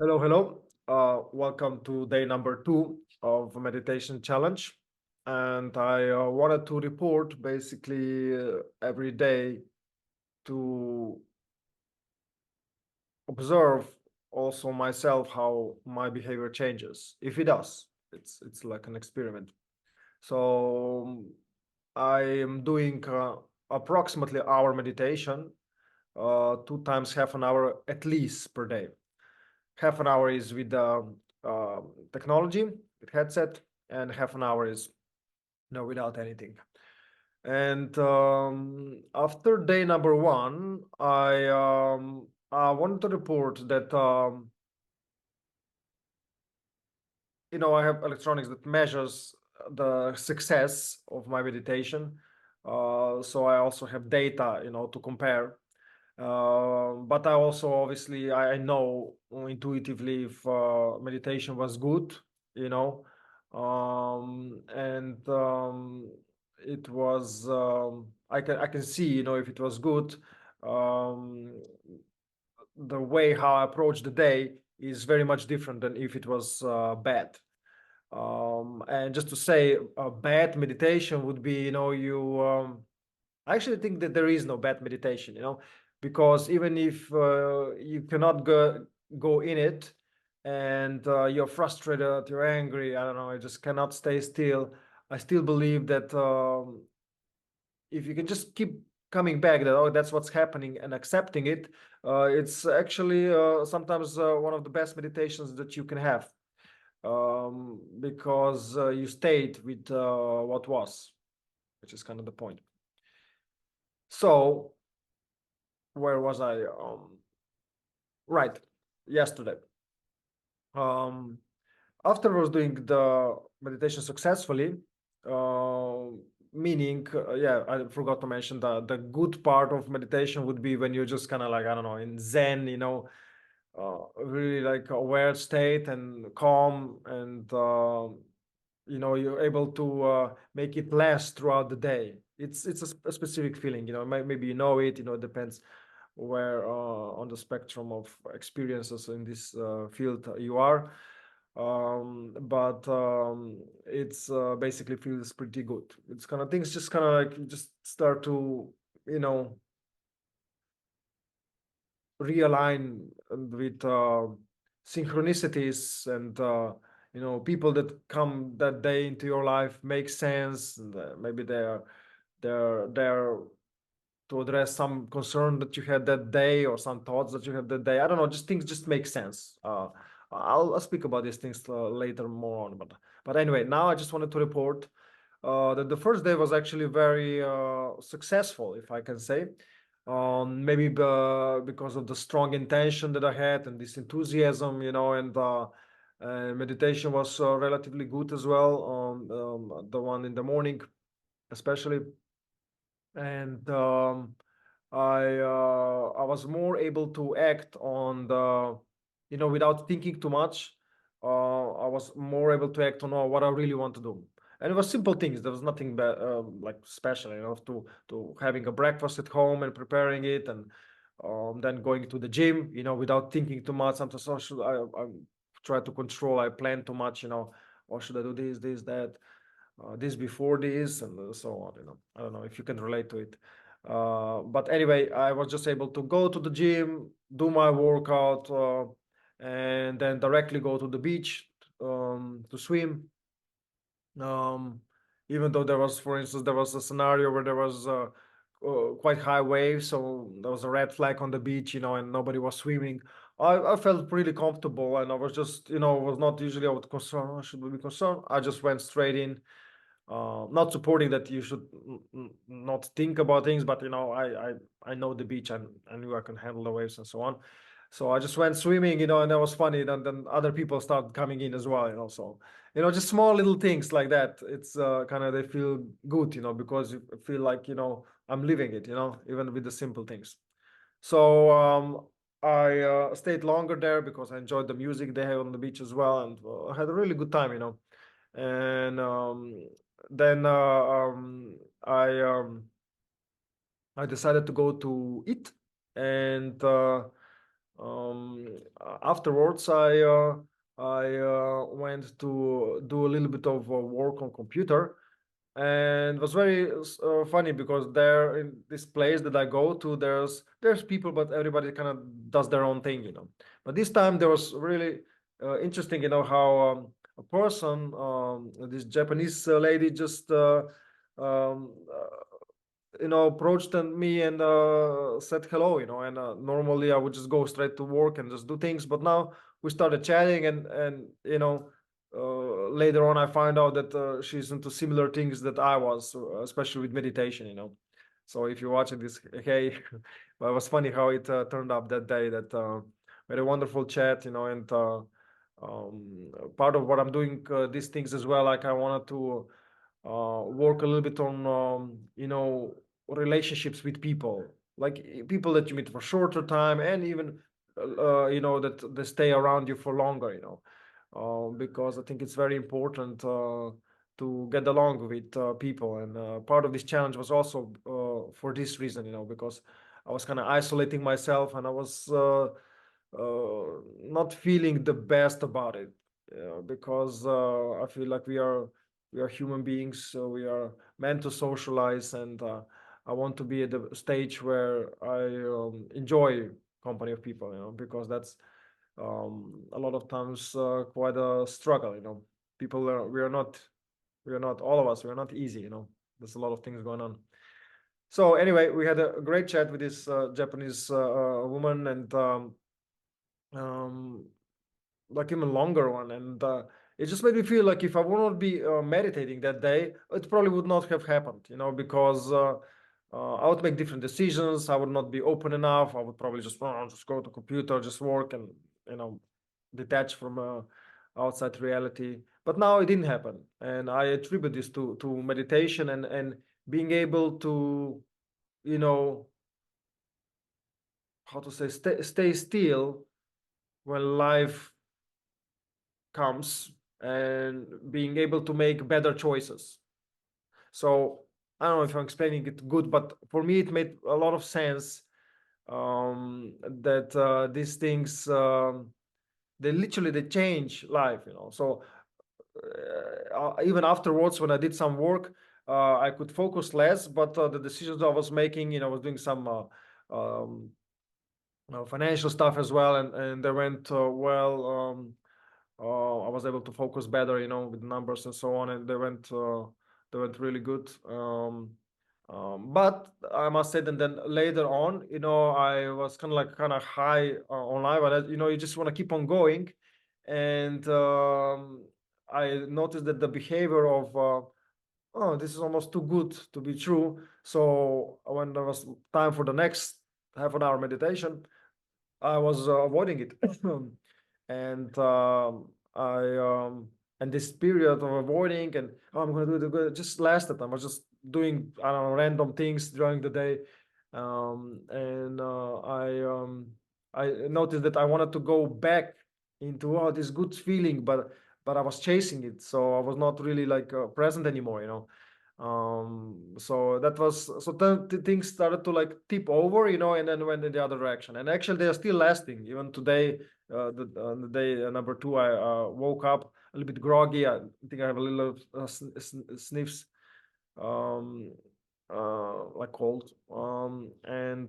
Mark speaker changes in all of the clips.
Speaker 1: Hello, hello. Welcome to day number 2 of meditation challenge. And I wanted to report basically every day to observe also myself how my behavior changes. If it does, it's like an experiment. So I am doing approximately hour meditation, 2 times half an hour at least per day. Half an hour is with uh, technology, with headset, and half an hour is without anything. And after day number 1, I wanted to report that I have electronics that measures the success of my meditation. So I also have data, to compare. But I also obviously I know intuitively if meditation was good, you know, and it was I can see, if it was good. Um, the way how I approach the day is very much different than if it was bad. And just to say, a bad meditation would be, you. I actually think that there is no bad meditation, because even if you cannot go in it, and you're frustrated, you're angry, I don't know, you just cannot stay still. I still believe that if you can just keep coming back that, oh, that's what's happening, and accepting it, it's actually sometimes one of the best meditations that you can have, because you stayed with what was, which is kind of the point. So where was I? Right, yesterday. Um, After I was doing the meditation successfully, uh, meaning, yeah, I forgot to mention the good part of meditation would be when you're just kind of like, I don't know, in Zen, really like aware state and calm, and you're able to make it last throughout the day. It's a specific feeling, maybe it, it depends where on the spectrum of experiences in this field you are. But it's basically feels pretty good. It's kind of things just kind of like you just start to, you know, realign with synchronicities, and people that come that day into your life make sense, and maybe they're to address some concern that you had that day, or some thoughts that you had that day. I don't know, just things just make sense. I'll speak about these things later more on, but anyway, now I just wanted to report that the first day was actually very successful, if I can say. Maybe because of the strong intention that I had and this enthusiasm, and meditation was relatively good as well. The one in the morning, especially. And I was more able to act on the, without thinking too much. I was more able to act on what I really want to do, and it was simple things. There was nothing like special, to having a breakfast at home and preparing it, and then going to the gym, without thinking too much. Sometimes, oh, should I try to control? I plan too much, or should I do this, that? This before this, and so on. I don't know if you can relate to it. But anyway, I was just able to go to the gym, do my workout, and then directly go to the beach to swim. um, Even though there was, for instance, there was a scenario where there was quite high waves, so there was a red flag on the beach, and nobody was swimming. I felt pretty comfortable, and I was just, was not usually I would concern, should we be concerned? I just went straight in, not supporting that you should not think about things, but I know the beach, and I knew I can handle the waves and so on. So I just went swimming, and that was funny. Then other people start coming in as well, so just small little things like that. It's kind of, they feel good, because you feel like, I'm living it, even with the simple things. So I stayed longer there because I enjoyed the music they have on the beach as well, and I had a really good time, and then I I decided to go to eat, and Afterwards, I went to do a little bit of work on computer, and it was very funny because there in this place that I go to, there's people, but everybody kind of does their own thing, you know. But this time there was really interesting, you know, how a person, this Japanese lady, just um, you know, approached me and said hello, you know. And normally I would just go straight to work and just do things, but now we started chatting, and you know, later on I find out that she's into similar things that I was, especially with meditation, you know. So if you're watching this, hey, well, it was funny how it turned up that day, that we had a wonderful chat, you know. And part of what I'm doing these things as well, like I wanted to work a little bit on you know, relationships with people, like people that you meet for shorter time, and even you know, that they stay around you for longer, you know. Because I think it's very important to get along with people. And part of this challenge was also for this reason, you know, because I was kind of isolating myself, and I was not feeling the best about it, because I feel like we are human beings, so we are meant to socialize, and I want to be at the stage where I enjoy company of people, you know, because that's a lot of times quite a struggle, you know. People are, we are not all of us, we are not easy, you know. There's a lot of things going on. So anyway, we had a great chat with this Japanese woman, and um, like even longer one. And it just made me feel like if I would not be meditating that day, it probably would not have happened, you know, because I would make different decisions. I would not be open enough. I would probably just go to computer, just work, and you know, detach from outside reality. But now it didn't happen, and I attribute this to meditation, and being able to, you know, how to say, stay still when life comes, and being able to make better choices. So I don't know if I'm explaining it good, but for me it made a lot of sense, that these things, they change life, you know. So even afterwards, when I did some work, I could focus less, but the decisions I was making, you know, I was doing some financial stuff as well, and they went well. I was able to focus better, you know, with numbers and so on, and they went really good. But I must say that then later on, you know, I was kind of high online, but you know, you just want to keep on going, and I noticed that the behavior of oh, this is almost too good to be true. So when there was time for the next half an hour meditation, I was avoiding it. And I and this period of avoiding, and oh, I'm gonna do it just lasted. I was just doing, I don't know, random things during the day, and I noticed that I wanted to go back into, oh, this good feeling, but I was chasing it, so I was not really like present anymore, you know. So that was, so then things started to like tip over, you know, and then went in the other direction. And actually they are still lasting even today. The day number two, I woke up a little bit groggy. I think I have a little sniffs, um like cold, and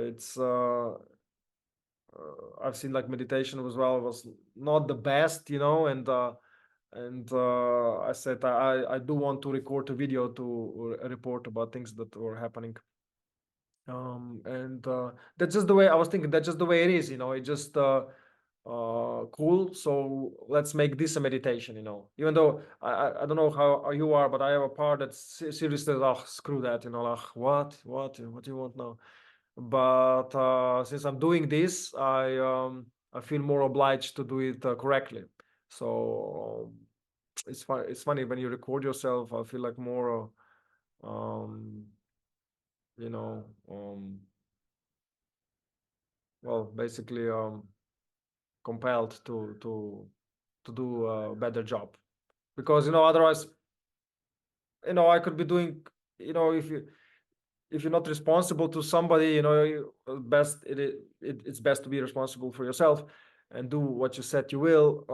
Speaker 1: it's I've seen like meditation as well was not the best, you know. And I said I do want to record a video to report about things that were happening. And that's just the way I was thinking. That's just the way it is, you know. It just cool. So let's make this a meditation, you know. Even though I don't know how you are, but I have a part that seriously, oh, screw that, you know. Like what do you want now? But since I'm doing this, I feel more obliged to do it correctly. So it's fun. It's funny when you record yourself. I feel like more, you know, well, basically, compelled to do a better job, because you know, otherwise, you know, I could be doing, you know, if you if you're not responsible to somebody, you know, it's best to be responsible for yourself and do what you said you will.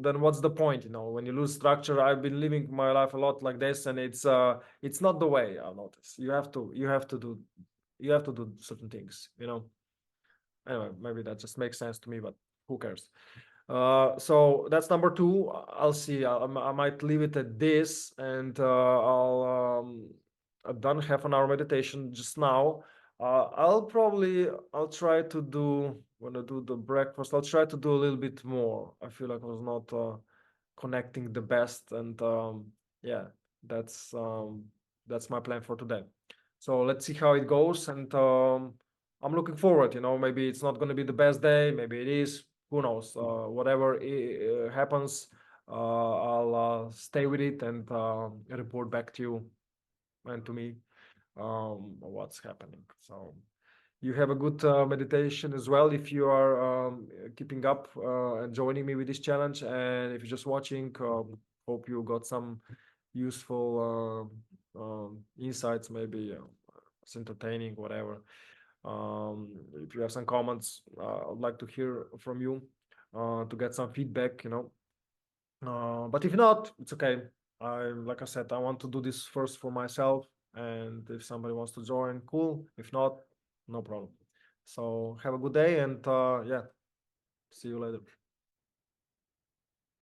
Speaker 1: Then what's the point, you know, when you lose structure? I've been living my life a lot like this, and it's not the way. I've noticed you have to do certain things, you know. Anyway, maybe that just makes sense to me, but who cares? So that's number two. I'll see. I might leave it at this, and I've done half an hour meditation just now. I'll try to do when I do the breakfast. I'll try to do a little bit more. I feel like I was not connecting the best, and yeah, that's um, that's my plan for today. So let's see how it goes, and I'm looking forward. You know, maybe it's not going to be the best day. Maybe it is. Who knows? Whatever happens, I'll stay with it and report back to you and to me what's happening. So you have a good meditation as well if you are keeping up and joining me with this challenge. And if you're just watching, hope you got some useful insights, maybe it's entertaining, whatever. If you have some comments, I'd like to hear from you to get some feedback, you know. But if not, it's okay. Like I said, I want to do this first for myself, and if somebody wants to join, cool. If not, no problem. So have a good day, and yeah, see you later.